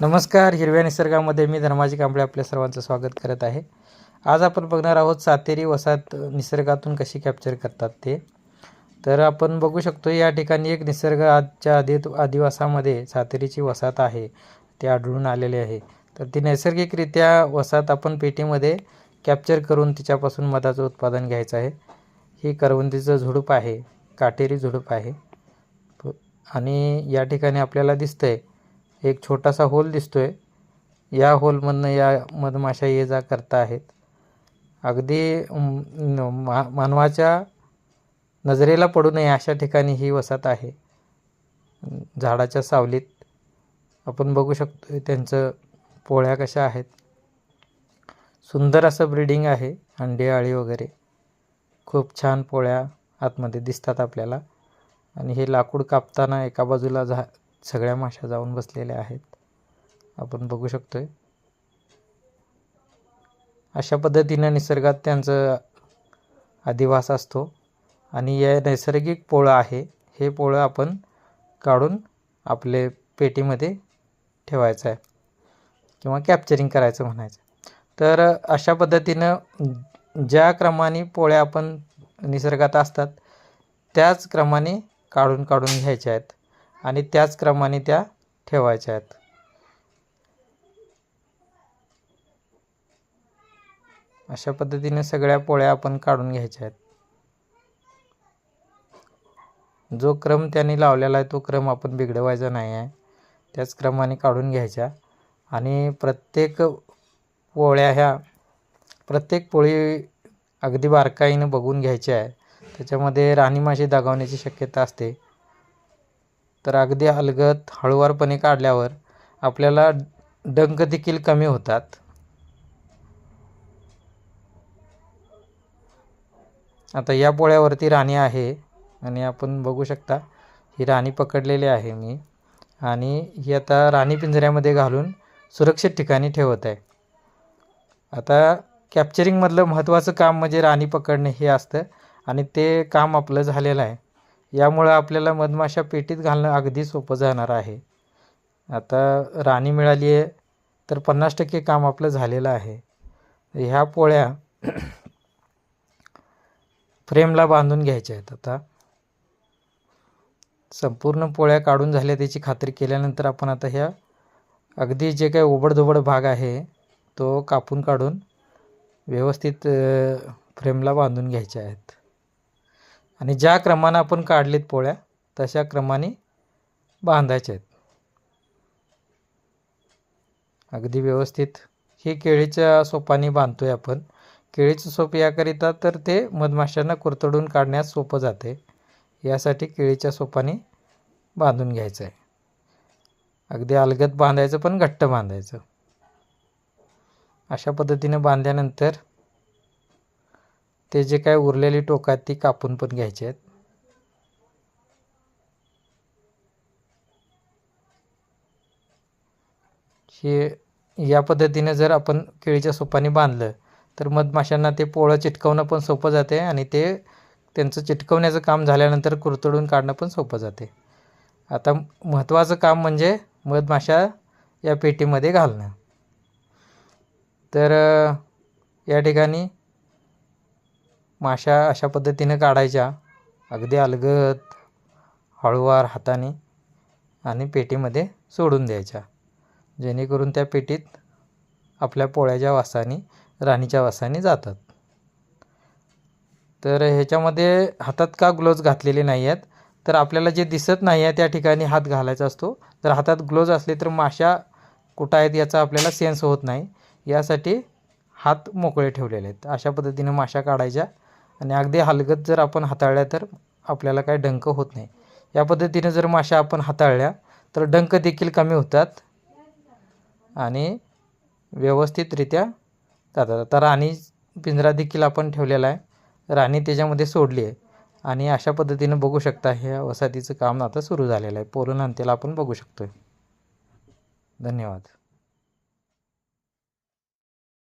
नमस्कार. हिरव्या निसर्गामध्ये मी धर्माजी कांबळे आपल्या सर्वांचं स्वागत करत आहे. आज आपण बघणार आहोत सातेरी वसाहत निसर्गातून कशी कॅप्चर करतात ते. तर आपण बघू शकतो या ठिकाणी एक निसर्ग आजच्या आदिवासामध्ये सातेरीची वसाहत आहे ते आढळून आलेले आहे. तर ती नैसर्गिकरित्या वसाहत आपण पेटीमध्ये कॅप्चर करून तिच्यापासून मधाचं उत्पादन घ्यायचं आहे. ही करवंदीचं झुडूप आहे, काटेरी झुडूप आहे. आणि या ठिकाणी आपल्याला दिसतंय एक छोटासा होल दिसतोय. या होलमधनं या मधमाशा ये जा करता आहेत. अगदी मानवाच्या नजरेला पडू नये अशा ठिकाणी ही वसाहत आहे. झाडाच्या सावलीत आपण बघू शकतो त्यांचं पोळ्या कशा आहेत. सुंदर असं ब्रीडिंग आहे. अंडे अळी वगैरे खूप छान पोळ्या आतमध्ये दिसतात आपल्याला. आणि हे लाकूड कापताना एका बाजूला सगळ्या माशा जाऊन बसलेल्या आहेत, आपण बघू शकतोय. अशा पद्धतीनं निसर्गात त्यांचं अधिवास असतो. आणि हे नैसर्गिक पोळं आहे. हे पोळं आपण काढून आपले पेटीमध्ये ठेवायचं आहे किंवा कॅप्चरिंग करायचं म्हणायचं. तर अशा पद्धतीनं ज्या क्रमाने पोळ्या आपण निसर्गात असतात त्याच क्रमाने काढून घ्यायच्या आहेत आणि त्याच क्रमाने त्या ठेवायच्या आहेत. अशा पद्धतीने सगळ्या पोळ्या आपण काढून घ्यायच्या आहेत. जो क्रम त्यांनी लावलेला आहे तो क्रम आपण बिघडवायचा नाही आहे. त्याच क्रमाने काढून घ्यायच्या. आणि प्रत्येक पोळी अगदी बारकाईनं बघून घ्यायची आहे. त्याच्यामध्ये राणीमाशी दगावण्याची शक्यता असते. तर अगदी अलगद हळूवारपणे काढल्यावर आपल्याला डंक देखील कमी होतात. आता या पोळ्यावरती राणी आहे आणि आपण बघू शकता ही राणी पकडलेली आहे मी. आणि ही आता राणी पिंजऱ्यामध्ये घालून सुरक्षित ठिकाणी ठेवत आहे. आता कॅप्चरिंगमधलं महत्त्वाचं काम म्हणजे राणी पकडणे हे असतं आणि ते काम आपलं झालेलं आहे. यामुळं आपल्याला मधमाशा पेटीत घालणं अगदी सोपं जाणार आहे. आता राणी मिळाली आहे तर 50% काम आपलं झालेलं आहे. ह्या पोळ्या फ्रेमला बांधून घ्यायच्या आहेत. आता संपूर्ण पोळ्या काढून झाल्या त्याची खात्री केल्यानंतर आपण आता ह्या अगदी जे काही ओबडधोबड भाग आहे तो कापून काढून व्यवस्थित फ्रेमला बांधून घ्यायच्या आहेत. आणि ज्या क्रमानं आपण काढलेत पोळ्या तशा क्रमाने बांधायच्या आहेत अगदी व्यवस्थित. ही केळीच्या सोपाने बांधतोय आपण. केळीचं सोप याकरिता तर ते मधमाशांना कुरतडून काढण्यास सोपं जाते. यासाठी केळीच्या सोपाने बांधून घ्यायचं आहे. अगदी अलगद बांधायचं पण घट्ट बांधायचं. अशा पद्धतीने बांधल्यानंतर ते जे काय उरलेली टोकं आहेत ती कापून पण घ्यायची आहेत. हे या पद्धतीने जर आपण केळीच्या सोपाने बांधलं तर मधमाशांना ते पोळं चिटकवणं पण सोपं जाते आणि ते त्यांचं चिटकवण्याचं काम झाल्यानंतर कुरतडून काढणं पण सोपं जाते. आता महत्त्वाचं काम म्हणजे मधमाशा या पेटीमध्ये घालणं. तर या ठिकाणी माशा अशा पद्धतीनं काढायच्या अगदी अलगद हळूवार हाताने आणि पेटीमध्ये सोडून द्यायच्या, जेणेकरून त्या पेटीत आपल्या पोळ्याच्या वासाने राणीच्या वासाने जातात. तर ह्याच्यामध्ये हातात का ग्लोव्ज घातलेले नाही आहेत तर आपल्याला जे दिसत नाही आहे त्या ठिकाणी हात घालायचा असतो. जर हातात ग्लोव्ज असले तर माशा कुठं आहेत याचा आपल्याला सेन्स होत नाही. यासाठी हात मोकळे ठेवलेले आहेत. अशा पद्धतीने माशा काढायच्या आणि अगदी हलगत जर आपण हाताळल्या तर आपल्याला काय डंक होत नाही. या पद्धतीने जर माशा आपण हाताळल्या तर डंक देखील कमी होतात आणि व्यवस्थितरित्या जातात. आता राणी पिंजरा देखील आपण ठेवलेला आहे. राणी त्याच्यामध्ये सोडली आहे आणि अशा पद्धतीनं बघू शकता ह्या वसाहतीचं काम आता सुरू झालेलं आहे. पोलन अंत्यला आपण बघू शकतो. धन्यवाद.